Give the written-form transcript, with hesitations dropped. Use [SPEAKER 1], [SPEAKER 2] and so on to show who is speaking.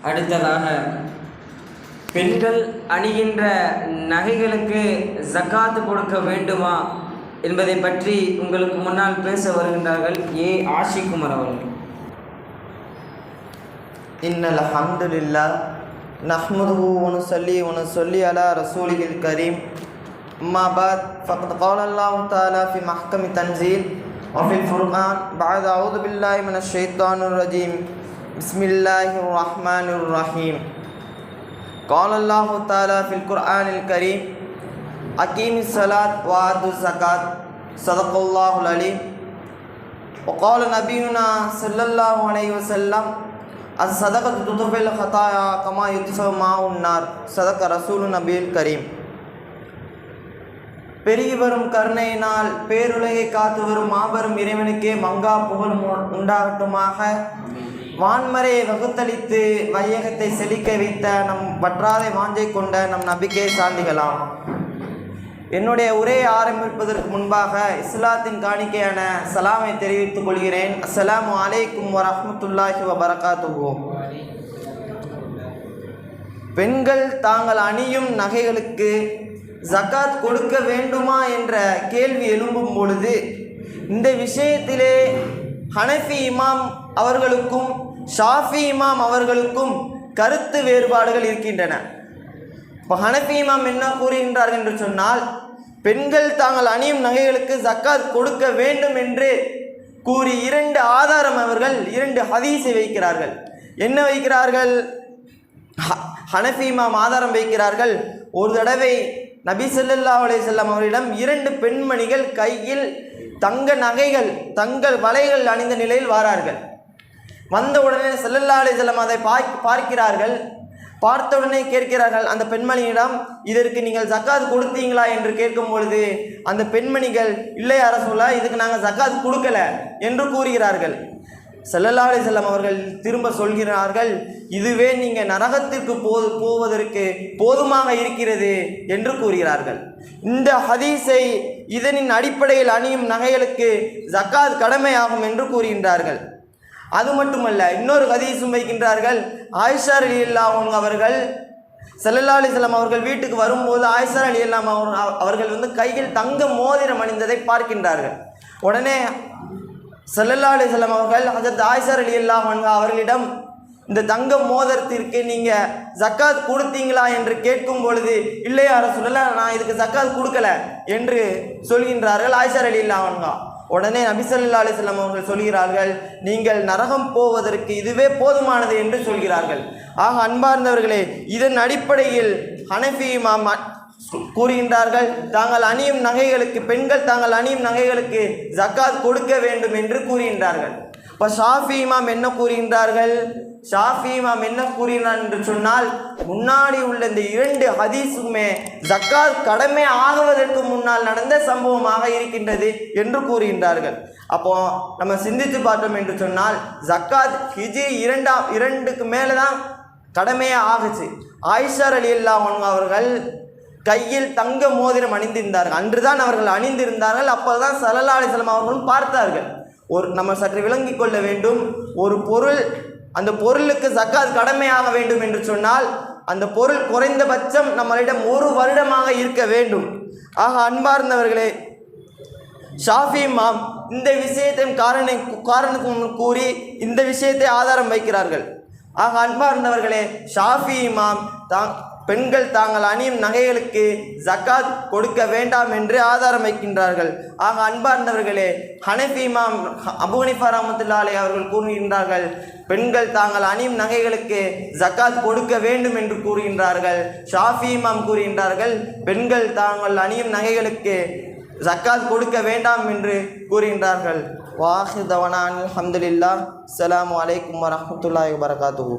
[SPEAKER 1] அடுத்ததாக, பெண்கள் அணிகின்ற நகைகளுக்கு ஜக்காத்து கொடுக்க வேண்டுமா என்பதை பற்றி உங்களுக்கு முன்னால் பேச வருகின்றார்கள் ஆஷிக்குமர் அவர்கள்.
[SPEAKER 2] இன்னல் ஹம்துலில்லாஹ் நஹ்மதுஹு வ நுஸல்லி அலா ரசூலில் கரீம். அம்மா பாத் ஃபக்த் क़ால அல்லாஹு தஆலா ஃபி மஹ்கமி தன்ஸீல் வ ஃபில் ஃபுர்கான் பஅத அஊது பில்லாஹி மினஷ் ஷைத்தானிர் ரஜீம். பிஸ்மில்லாஹிர் ரஹ்மானிர் ரஹீம். क़ால அல்லாஹு தஆலா ஃபில் குர்ஆனில் கரீம் அகீமிஸ் ஸலாத் வ ஆத்துஸ் ஸகாத் ஸதகல்லாஹுல் அலீம். வ क़ால நபியுனா ஸல்லல்லாஹு அலைஹி வஸல்லம் அஸ்ஸதகத்து துத்ஃபில் ஹதாயா கமா யுத்ஃபு மாஉன் நார். ஸதக ரசூலுன் நபியுல் கரீம். பெருகி வரும் கருணையினால் பேருலகை காத்து வரும் மாபெரும் இறைவனுக்கே மங்கா புகழ் உண்டாகட்டுமாக. வான்மறையை வகுத்தளித்து வையகத்தை செழிக்க வைத்த நம் வற்றாதை வாஞ்சை கொண்ட நம் நபிக்கே சாந்திகளாம். என்னுடைய உரையை ஆரம்பிப்பதற்கு முன்பாக இஸ்லாத்தின் காணிக்கையான சலாமை தெரிவித்துக் கொள்கிறேன். அஸ்ஸலாமு அலைக்கும் வரஹ்மத்துல்லாஹி வபரகாத்துஹு. பெண்கள் தாங்கள் அணியும் நகைகளுக்கு ஜக்காத் கொடுக்க வேண்டுமா என்ற கேள்வி எழும்பும் பொழுது, இந்த விஷயத்திலே ஹனஃபி இமாம் அவர்களுக்கும் ஷாஃபி இமாம் அவர்களுக்கும் கருத்து வேறுபாடுகள் இருக்கின்றன. இப்போ ஹனஃபி இமாம் என்ன கூறுகின்றார்கள் என்று சொன்னால், பெண்கள் தாங்கள் அணியும் நகைகளுக்கு ஜக்காத் கொடுக்க வேண்டும் என்று கூறி இரண்டு ஆதாரம் அவர்கள் இரண்டு ஹதீஸை வைக்கிறார்கள். என்ன வைக்கிறார்கள்? ஹனஃபி இமாம் ஆதாரம் வைக்கிறார்கள். ஒரு தடவை நபி ஸல்லல்லாஹு அலைஹி வஸல்லம் அவர்களிடம் இரண்டு பெண்மணிகள் கையில் தங்க நகைகள் தங்கள் வளைகள் அணிந்த நிலையில் வாரார்கள். வந்த உடனே ஸல்லல்லாஹு அலைஹி வஸல்லம் அதை பார்க்கிறார்கள். பார்த்த உடனே கேட்கிறார்கள் அந்த பெண்மணியிடம், இதற்கு நீங்கள் ஜக்காத் கொடுத்தீங்களா என்று கேட்கும் பொழுது அந்த பெண்மணிகள், இல்லை யா ரசூலல்லாஹ், இதுக்கு நாங்கள் ஜக்காத் கொடுக்கல என்று கூறுகிறார்கள். ஸல்லல்லாஹு அலைஹி வஸல்லம் அவர்கள் திரும்ப சொல்கிறார்கள், இதுவே நீங்கள் நரகத்திற்கு போவதற்கு போதுமாக இருக்கிறது என்று கூறுகிறார்கள். இந்த ஹதீஸை இதனின் அடிப்படையில் அணியும் நகைகளுக்கு ஜக்காத் கடமையாகும் என்று கூறுகின்றார்கள். அது மட்டுமல்ல, இன்னொரு ஹதீஸும் வைக்கின்றார்கள். ஆயிஷா ரலியல்லாஹு அன்ஹா அவர்கள் ஸல்லல்லாஹு அலைஹி வஸல்லம் அவர்கள் வீட்டுக்கு வரும்போது ஆயிஷா ரலியல்லாஹு அன்ஹா அவர்கள் கையில் தங்க மோதிரம் அணிந்ததை பார்க்கின்றார்கள். உடனே ஸல்லல்லாஹு அலைஹி வஸல்லம் அவர்கள் ஹஜ்ரத் ஆயிஷா ரலியல்லாஹு அன்ஹா அவர்களிடம், இந்த தங்க மோதிரத்திற்கு நீங்கள் ஜக்காத் கொடுத்தீங்களா என்று கேட்கும் பொழுது, இல்லையா ரசூலல்லாஹ், நான் இதுக்கு ஜக்காத் கொடுக்கல என்று சொல்கின்றார்கள் ஆயிஷா ரலியல்லாஹு அன்ஹா. உடனே நபி ஸல்லல்லாஹு அலைஹி வஸல்லம் அவர்கள் சொல்கிறார்கள், நீங்கள் நரகம் போவதற்கு இதுவே போதுமானது என்று சொல்கிறார்கள். ஆக அன்பார்ந்தவர்களே, இதன் அடிப்படையில் ஹனஃபி இமாம் கூறுகின்றார்கள், தாங்கள் அணியும் நகைகளுக்கு பெண்கள் தாங்கள் அணியும் நகைகளுக்கு ஜக்காத் கொடுக்க வேண்டும் என்று கூறுகின்றார்கள். இப்போ ஷாஃபி இமாம் என்ன கூறுகின்றார்கள்? ஷாஃபி இமாம் என்ன கூறுகிறார் என்று சொன்னால், முன்னாடி உள்ள இந்த இரண்டு ஹதீஸுமே ஜக்காத் கடமை ஆகுவதற்கு முன்னால் நடந்த சம்பவமாக இருக்கின்றது என்று கூறுகின்றார்கள். அப்போ நம்ம சிந்தித்து பார்த்தோம் என்று சொன்னால், ஜக்காத் ஹிஜ்ரி இரண்டுக்கு மேலே தான் கடமையாக ஆகுச்சு. ஆயிஷா ரலியல்லாஹு அன்ஹா அவர்கள் கையில் தங்க மோதிரம் அணிந்திருந்தார்கள். அன்றுதான் அவர்கள் அணிந்திருந்தார்கள். அப்போதான் ஸல்லல்லாஹு அலைஹி வஸல்லம் அவர்களும் பார்த்தார்கள். நம்ம சற்று விளங்கி கொள்ள வேண்டும். ஒரு பொருள், அந்த பொருளுக்கு ஜக்காத் கடமையாக வேண்டும் என்று சொன்னால் அந்த பொருள் குறைந்தபட்சம் நம்மளிடம் 1 வருடமாக இருக்க வேண்டும். ஆக அன்பார்ந்தவர்களே, ஷாஃபி இமாம் இந்த விஷயத்தையும் காரணத்துக்கு கூறி இந்த விஷயத்தை ஆதாரம் வைக்கிறார்கள். ஆக அன்பார்ந்தவர்களே, ஷாஃபி இமாம் பெண்கள் தாங்கள் அணியும் நகைகளுக்கு ஜக்காத் கொடுக்க வேண்டாம் என்று ஆதாரம் வைக்கின்றார்கள். ஆக அன்பார்ந்தவர்களே, ஹனஃபி இமாம் அபூ ஹனீஃபா ரஹ்மத்துல்லாஹி அலைஹி அவர்கள் கூறுகின்றார்கள், பெண்கள் தாங்கள் அணியும் நகைகளுக்கு ஜக்காத் கொடுக்க வேண்டும் என்று கூறுகின்றார்கள். ஷாஃபி இமாம் கூறுகின்றார்கள், பெண்கள் தாங்கள் அணியும் நகைகளுக்கு ஜக்காத் கொடுக்க வேண்டாம் என்று கூறுகின்றார்கள். வாஹிர் தவனான் அல்ஹம்துலில்லாஹ். அஸ்ஸலாமு அலைக்கும் வரஹ்மத்துல்லாஹி வபரகாத்துஹு.